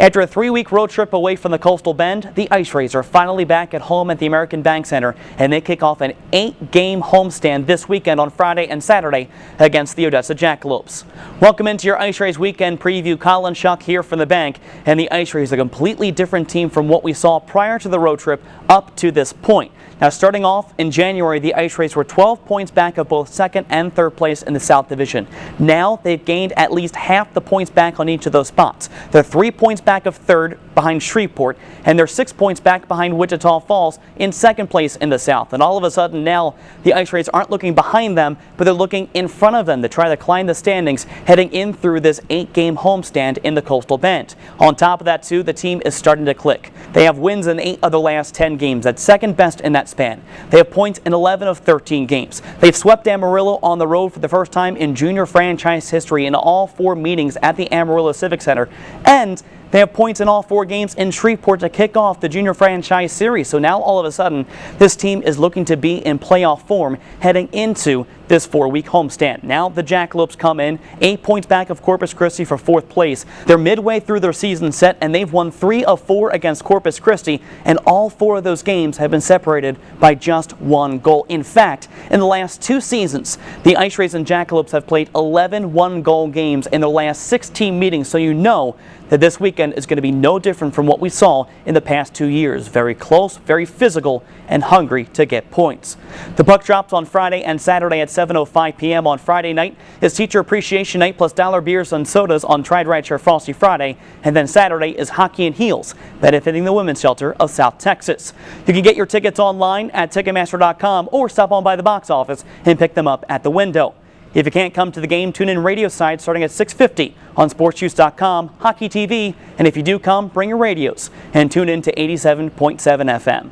After a 3-week road trip away from the Coastal Bend, the IceRays are finally back at home at the American Bank Center, and they kick off an 8-game homestand this weekend on Friday and Saturday against the Odessa Jackalopes. Welcome into your IceRays weekend preview. Colin Shuck here from the bank, and the IceRays, a completely different team from what we saw prior to the road trip up to this point. Now, starting off in January, the IceRays were 12 points back of both second and third place in the South Division. Now they've gained at least half the points back on each of those spots. They're 3 points back of third behind Shreveport, and they're 6 points back behind Wichita Falls in second place in the South. And all of a sudden now the IceRays aren't looking behind them, but they're looking in front of them to try to climb the standings heading in through this 8-game homestand in the Coastal Bend. On top of that too, the team is starting to click. They have wins in 8 of the last 10 games. That's second best in that span. They have points in 11 of 13 games. They've swept Amarillo on the road for the first time in junior franchise history in all 4 meetings at the Amarillo Civic Center, and they have points in all 4 games in Shreveport to kick off the junior franchise series. So now all of a sudden this team is looking to be in playoff form heading into this 4-week homestand. Now the Jackalopes come in 8 points back of Corpus Christi for 4th place. They're midway through their season set, and they've won 3 of 4 against Corpus Christi, and all 4 of those games have been separated by just 1 goal. In fact, in the last 2 seasons, the IceRays and Jackalopes have played 11 one-goal games in their last 16 meetings, so you know that this weekend is going to be no different from what we saw in the past 2 years. Very close, very physical, and hungry to get points. The puck drops on Friday and Saturday at 7:05 p.m. On Friday night is Teacher Appreciation Night plus dollar beers and sodas on Tried Right Share Frosty Friday. And then Saturday is Hockey and Heels, benefiting the women's shelter of South Texas. You can get your tickets online at Ticketmaster.com or stop on by the box office and pick them up at the window. If you can't come to the game, tune in radio side starting at 6:50 on SportsJuice.com, Hockey TV, and if you do come, bring your radios and tune in to 87.7 FM.